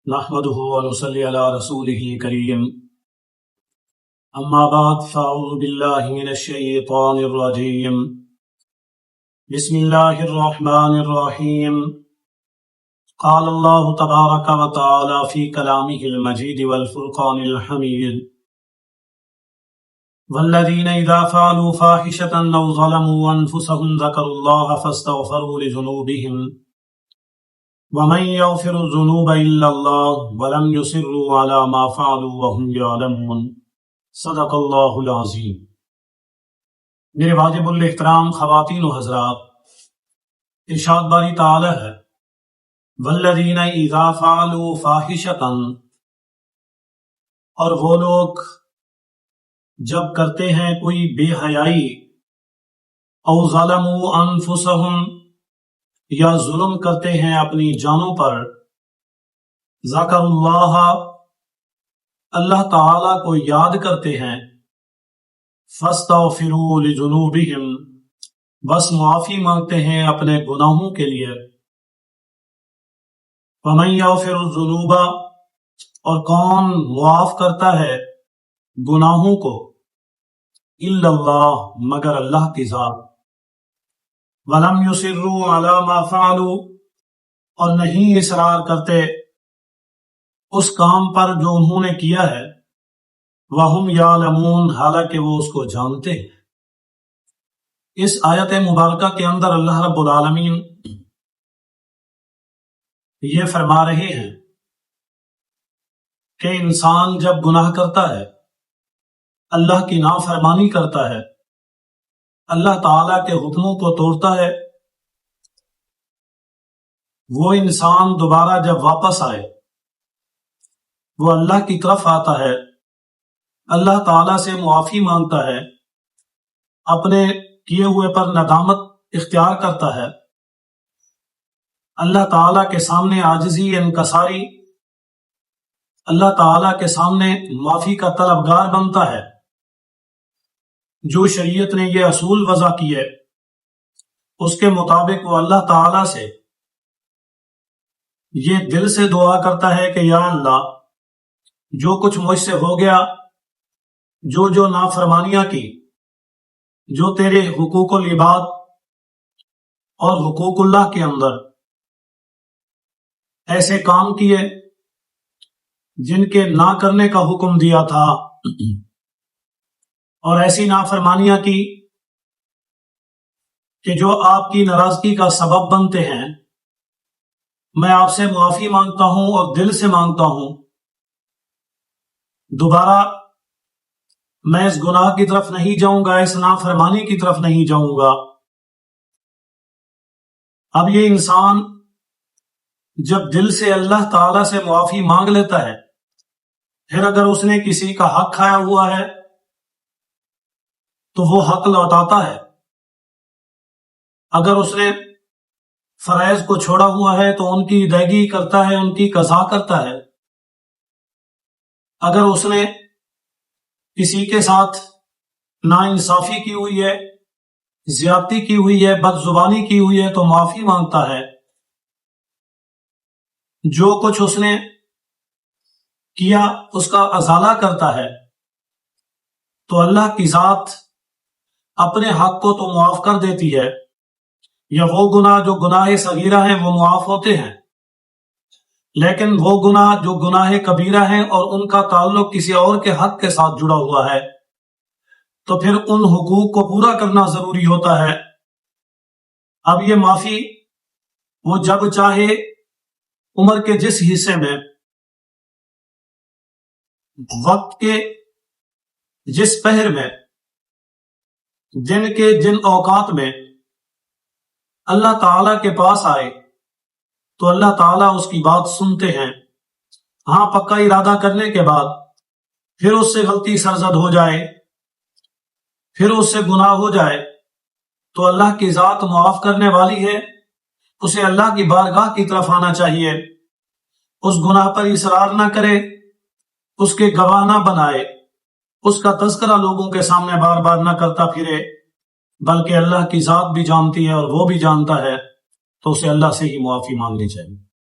نحمده ونصلي على رسوله الكريم أما بعد فأعوذ بالله من الشيطان الرجيم بسم الله الرحمن الرحيم قال الله تبارك وتعالى في كلامه المجيد والفرقان الحميد والذين إذا فعلوا فاحشة أو ظلموا أنفسهم ذكروا الله فاستغفروا لذنوبهم ومن يغفر الذنوب إلا الله ولم يصروا على ما فعلوا وهم يعلمون صدق اللہ العظیم۔ میرے واجب الاحترام خواتین و حضرات، ارشاد باری تعالی ہے والذین اذا فعلوا فاحشة، اور وہ لوگ جب کرتے ہیں کوئی بے حیائی، او ظلموا انفسهم، یا ظلم کرتے ہیں اپنی جانوں پر، ذکر اللہ، اللہ تعالی کو یاد کرتے ہیں، فاستغفروا لذنوبہم، بس معافی مانگتے ہیں اپنے گناہوں کے لیے، ومن یغفر الذنوب، اور کون معاف کرتا ہے گناہوں کو، الا اللہ، مگر اللہ کی ذات، وَلَمْ يُصِرُّوا عَلَى مَا فَعَلُوا، اور نہیں اصرار کرتے اس کام پر جو انہوں نے کیا ہے، وَهُمْ يَعْلَمُونَ، حالانکہ وہ اس کو جانتے ہیں۔ اس آیت مبارکہ کے اندر اللہ رب العالمین یہ فرما رہے ہیں کہ انسان جب گناہ کرتا ہے، اللہ کی نافرمانی کرتا ہے، اللہ تعالیٰ کے حکموں کو توڑتا ہے، وہ انسان دوبارہ جب واپس آئے، وہ اللہ کی طرف آتا ہے، اللہ تعالیٰ سے معافی مانگتا ہے، اپنے کیے ہوئے پر ندامت اختیار کرتا ہے، اللہ تعالیٰ کے سامنے عاجزی انکساری، اللہ تعالیٰ کے سامنے معافی کا طلبگار بنتا ہے۔ جو شریعت نے یہ اصول وضع کیے اس کے مطابق وہ اللہ تعالیٰ سے یہ دل سے دعا کرتا ہے کہ یا اللہ، جو کچھ مجھ سے ہو گیا، جو نافرمانیاں کی، جو تیرے حقوق العباد اور حقوق اللہ کے اندر ایسے کام کیے جن کے نہ کرنے کا حکم دیا تھا، اور ایسی نافرمانیاں کی کہ جو آپ کی ناراضگی کا سبب بنتے ہیں، میں آپ سے معافی مانگتا ہوں اور دل سے مانگتا ہوں، دوبارہ میں اس گناہ کی طرف نہیں جاؤں گا، اس نافرمانی کی طرف نہیں جاؤں گا۔ اب یہ انسان جب دل سے اللہ تعالی سے معافی مانگ لیتا ہے، پھر اگر اس نے کسی کا حق کھایا ہوا ہے تو وہ حق لوٹاتا ہے، اگر اس نے فرائض کو چھوڑا ہوا ہے تو ان کی ادائیگی کرتا ہے، ان کی قضا کرتا ہے، اگر اس نے کسی کے ساتھ ناانصافی کی ہوئی ہے، زیادتی کی ہوئی ہے، بد زبانی کی ہوئی ہے تو معافی مانگتا ہے۔ جو کچھ اس نے کیا اس کا ازالہ کرتا ہے، تو اللہ کی ذات اپنے حق کو تو معاف کر دیتی ہے، یا وہ گناہ جو گناہ صغیرہ ہیں وہ معاف ہوتے ہیں، لیکن وہ گناہ جو گناہ کبیرہ ہیں اور ان کا تعلق کسی اور کے حق کے ساتھ جڑا ہوا ہے، تو پھر ان حقوق کو پورا کرنا ضروری ہوتا ہے۔ اب یہ معافی وہ جب چاہے عمر کے جس حصے میں، وقت کے جس پہر میں، دن کے جن اوقات میں اللہ تعالیٰ کے پاس آئے تو اللہ تعالیٰ اس کی بات سنتے ہیں۔ ہاں، پکا ارادہ کرنے کے بعد پھر اس سے غلطی سرزد ہو جائے، پھر اس سے گناہ ہو جائے تو اللہ کی ذات معاف کرنے والی ہے، اسے اللہ کی بارگاہ کی طرف آنا چاہیے، اس گناہ پر اصرار نہ کرے، اس کے گواہ نہ بنائے، اس کا تذکرہ لوگوں کے سامنے بار بار نہ کرتا پھرے، بلکہ اللہ کی ذات بھی جانتی ہے اور وہ بھی جانتا ہے، تو اسے اللہ سے ہی معافی مانگنی چاہیے۔